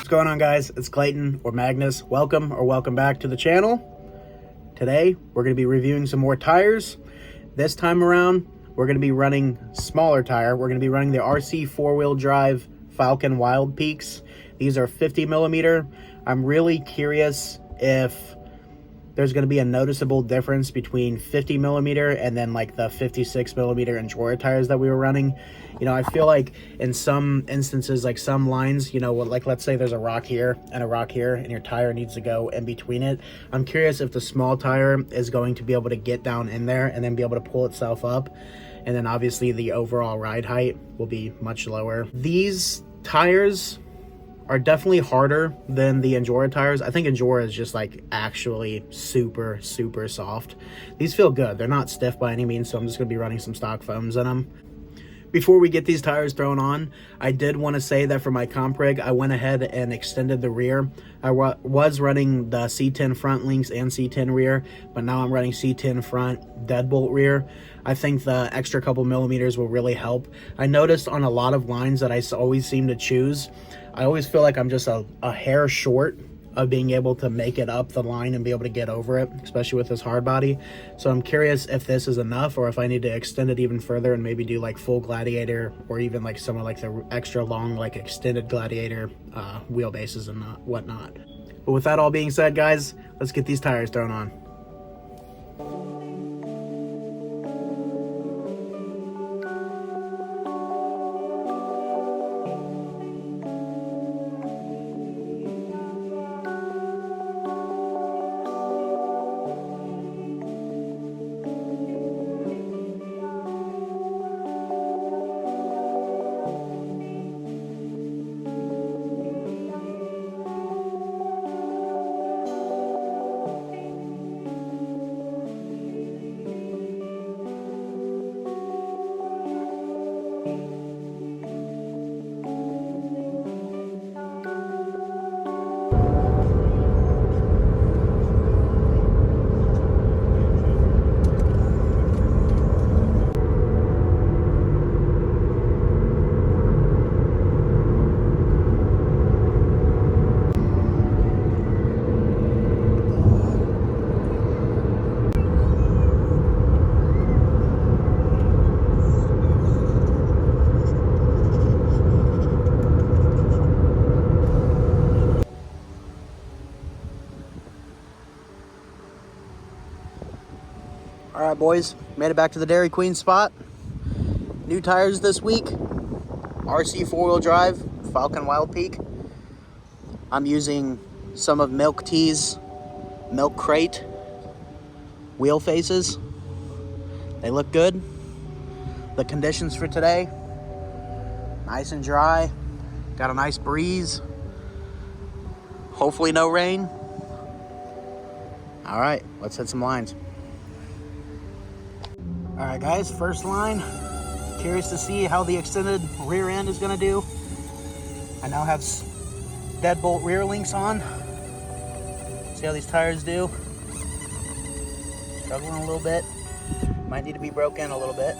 What's going on, guys? It's Clayton or Magnus. Welcome back to the channel. Today we're going to be reviewing some more tires. This time around we're going to be running smaller tire. We're going to be running the RC four-wheel drive Falken Wildpeaks. These are 50 millimeter. I'm really curious if there's going to be a noticeable difference between 50 millimeter and then like the 56 millimeter Endura tires that we were running. You know, I feel like in some instances, like some lines, you know, like let's say there's a rock here and a rock here and your tire needs to go in between it. I'm curious if the small tire is going to be able to get down in there and then be able to pull itself up. And then obviously the overall ride height will be much lower. These tires are definitely harder than the Endura tires. I think Endura is just like actually super soft. These feel good. They're not stiff by any means, so I'm just gonna be running some stock foams in them. Before we get these tires thrown on, I did want to say that for my comp rig, I went ahead and extended the rear. I was running the C10 front links and C10 rear, but now I'm running C10 front deadbolt rear. I think the extra couple millimeters will really help. I noticed on a lot of lines that I always seem to choose, I always feel like I'm just a hair short of being able to make it up the line and be able to get over it, especially with this hard body. So I'm curious if this is enough or if I need to extend it even further and maybe do like full Gladiator or even like some of like the extra long like extended Gladiator wheelbases and whatnot. But with that all being said, guys, let's get these tires thrown on. All right, boys, made it back to the Dairy Queen spot. New tires this week, RC four-wheel drive, Falken Wildpeak. I'm using some of Milk T's Milk Crate wheel faces. They look good. The conditions for today, nice and dry. Got a nice breeze. Hopefully no rain. All right, let's hit some lines. All right, guys, first line. Curious to see how the extended rear end is gonna do. I now have deadbolt rear links on. See how these tires do. Struggling a little bit. Might need to be broken a little bit.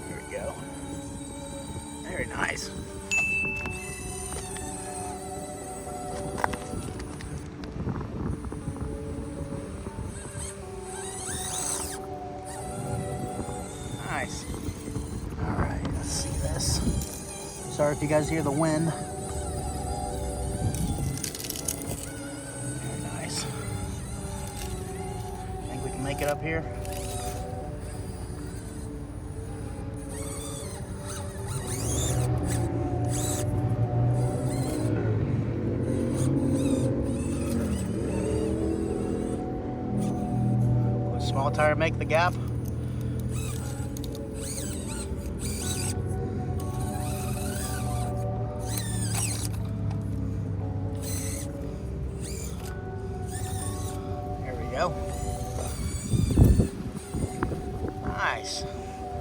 Here we go. Very nice. Nice. All right, let's see this. Sorry if you guys hear the wind. Very nice. Think we can make it up here? Will a small tire make the gap? Go. Nice.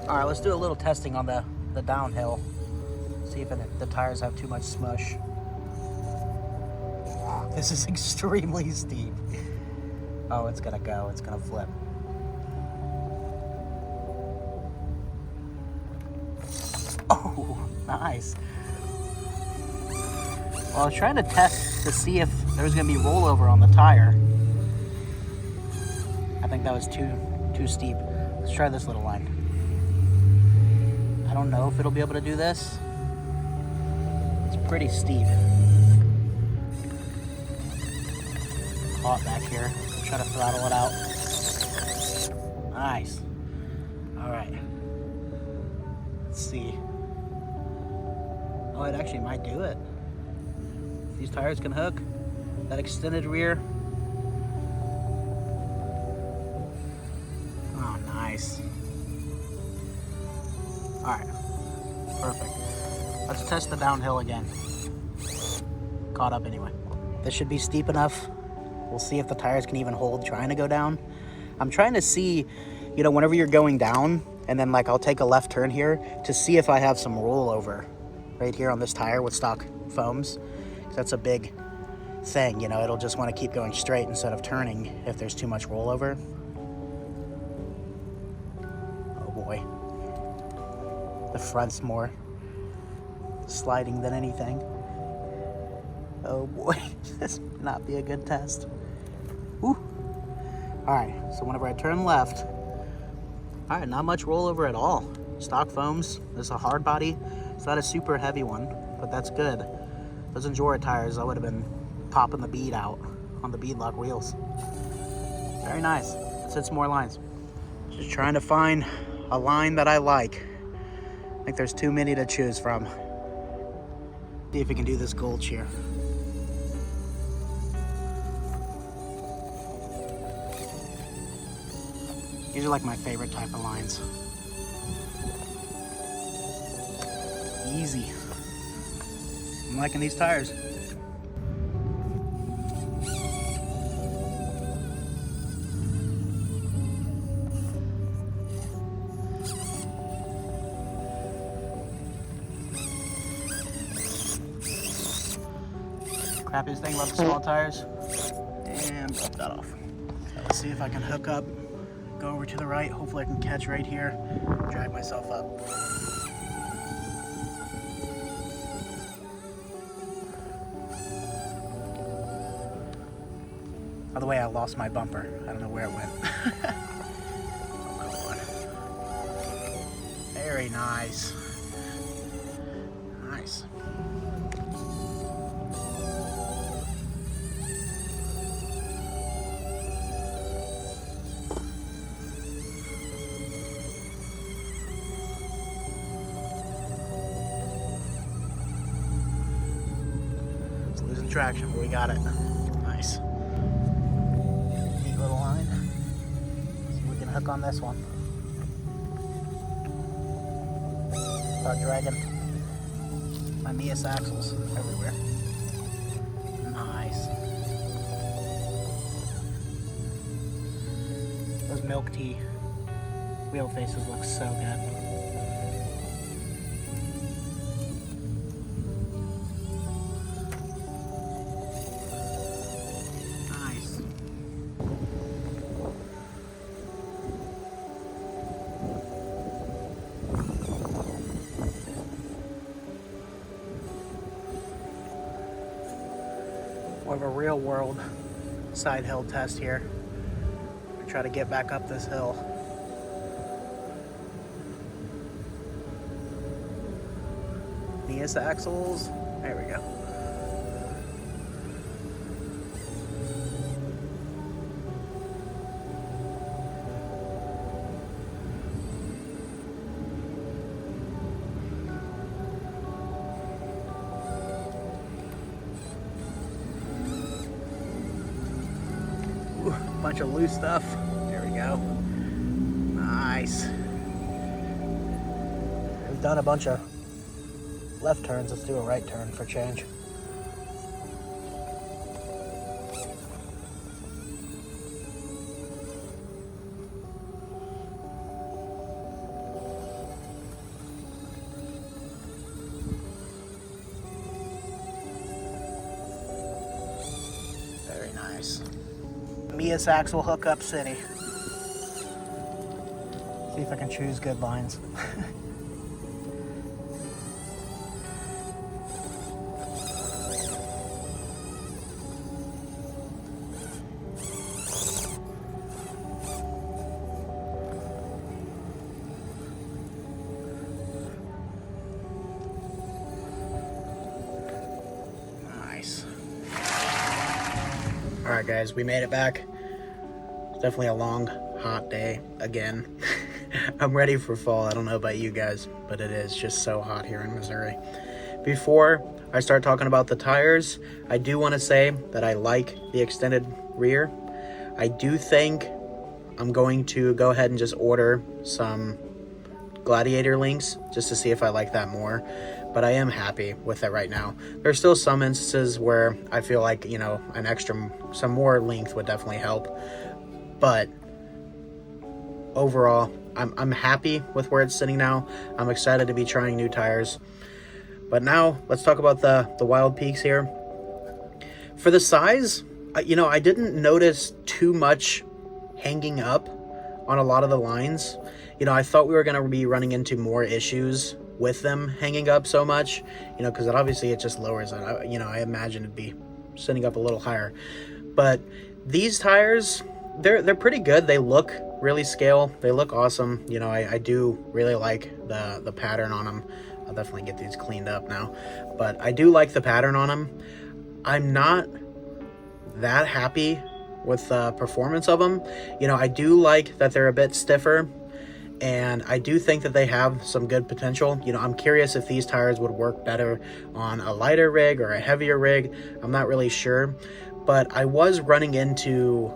All right, let's do a little testing on the downhill. See if the tires have too much smush. This is extremely steep. Oh, it's gonna go. It's gonna flip. Oh, nice. Well, I was trying to test to see if there was going to be rollover on the tire. I think that was too steep. Let's try this little line. I don't know if it'll be able to do this. It's pretty steep. Caught back here. Try to throttle it out. Nice. All right. Let's see. Oh, it actually might do it. These tires can hook. That extended rear. Oh, nice. All right. Perfect. Let's test the downhill again. Caught up anyway. This should be steep enough. We'll see if the tires can even hold trying to go down. I'm trying to see, you know, whenever you're going down, and then like I'll take a left turn here to see if I have some rollover right here on this tire with stock foams. That's a big thing, you know, it'll just want to keep going straight instead of turning if there's too much rollover. Oh boy. The front's more sliding than anything. Oh boy, this would not be a good test. Woo. All right, so whenever I turn left, all right, not much rollover at all. Stock foams, this is a hard body. It's not a super heavy one, but that's good. Those Endura tires, I would have been popping the bead out on the beadlock wheels. Very nice. Let's hit some more lines. Just trying to find a line that I like. I think there's too many to choose from. See if we can do this gulch here. These are like my favorite type of lines. Easy. I'm liking these tires. Crappiest thing about the small tires. And broke that off. Let's see if I can hook up, go over to the right. Hopefully I can catch right here, drag myself up. By the way, I lost my bumper. I don't know where it went. Oh, very nice. Nice. It's losing traction, but we got it. Nice. Neat little line. See if we can hook on this one. Start dragging my Mias axles everywhere. Nice. Those milk tea wheel faces look so good. More of a real world side hill test here. Try to get back up this hill. Mias axles. There we go. Bunch of loose stuff. There we go. Nice. We've done a bunch of left turns. Let's do a right turn for change. Very nice. Mias axle hookup city. See if I can choose good lines. Alright guys, we made it back. It's definitely a long, hot day again. I'm ready for fall. I don't know about you guys, but it is just so hot here in Missouri. Before I start talking about the tires, I do want to say that I like the extended rear. I do think I'm going to go ahead and just order some Gladiator links just to see if I like that more, but I am happy with it right now. There's still some instances where I feel like, you know, some more length would definitely help, but overall I'm happy with where it's sitting now. I'm excited to be trying new tires. But now let's talk about the Wildpeaks here. For the size, you know, I didn't notice too much hanging up on a lot of the lines. You know, I thought we were going to be running into more issues with them hanging up so much, you know, because obviously it just lowers it. You know, I imagine it'd be sitting up a little higher. But these tires, they're pretty good. They look really scale. They look awesome. You know, I do really like the pattern on them. I'll definitely get these cleaned up now. But I do like the pattern on them. I'm not that happy with the performance of them. You know, I do like that they're a bit stiffer, and I do think that they have some good potential. You know, I'm curious if these tires would work better on a lighter rig or a heavier rig. I'm not really sure, but I was running into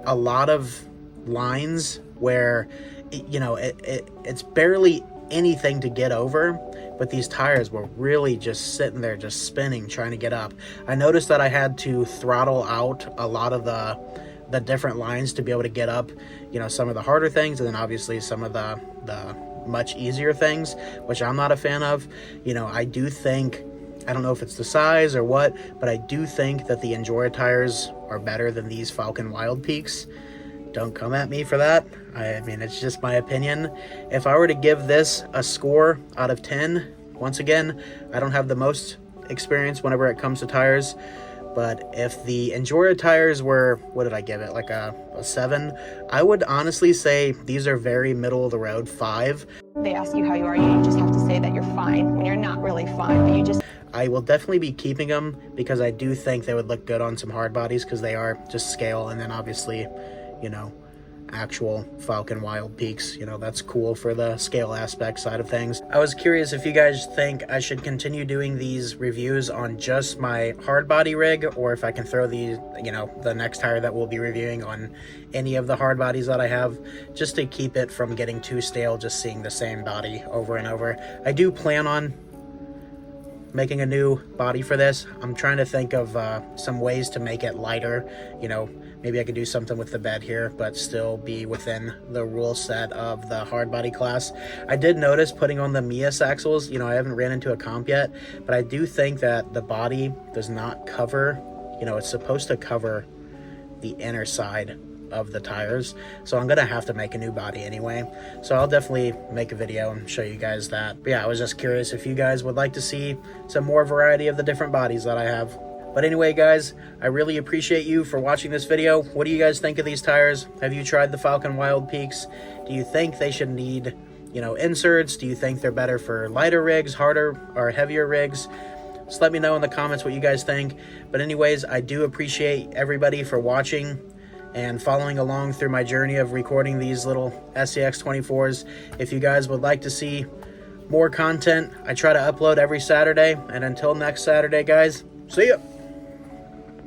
a lot of lines where, you know, it's barely anything to get over, but these tires were really just sitting there, just spinning, trying to get up. I noticed that I had to throttle out a lot of the different lines to be able to get up, you know, some of the harder things, and then obviously some of the much easier things, which I'm not a fan of. You know, I do think, I don't know if it's the size or what, but I do think that the Endura tires are better than these Falken Wildpeaks. Don't come at me for that. I mean, it's just my opinion. If I were to give this a score out of 10, once again, I don't have the most experience whenever it comes to tires, but if the Endura tires were, what did I give it, like a 7, I would honestly say these are very middle of the road 5. They ask you how you are, you just have to say that you're fine when you're not really fine, but you just... I will definitely be keeping them because I do think they would look good on some hard bodies because they are just scale, and then obviously, you know, actual Falken Wildpeaks, you know, that's cool for the scale aspect side of things. I was curious if you guys think I should continue doing these reviews on just my hard body rig, or if I can throw these, you know, the next tire that we'll be reviewing on any of the hard bodies that I have, just to keep it from getting too stale, just seeing the same body over and over. I do plan on making a new body for this. I'm trying to think of some ways to make it lighter. You know, maybe I could do something with the bed here, but still be within the rule set of the hard body class. I did notice putting on the Mias axles, you know, I haven't ran into a comp yet, but I do think that the body does not cover, you know, it's supposed to cover the inner side of the tires, so I'm gonna have to make a new body anyway, so I'll definitely make a video and show you guys that. But yeah, I was just curious if you guys would like to see some more variety of the different bodies that I have. But anyway guys, I really appreciate you for watching this video. What do you guys think of these tires? Have you tried the Falken Wildpeaks? Do you think they should need, you know, inserts? Do you think they're better for lighter rigs, harder or heavier rigs? Just let me know in the comments what you guys think. But anyways, I do appreciate everybody for watching and following along through my journey of recording these little scx24s. If you guys would like to see more content, I try to upload every Saturday. And until next Saturday, guys, see ya!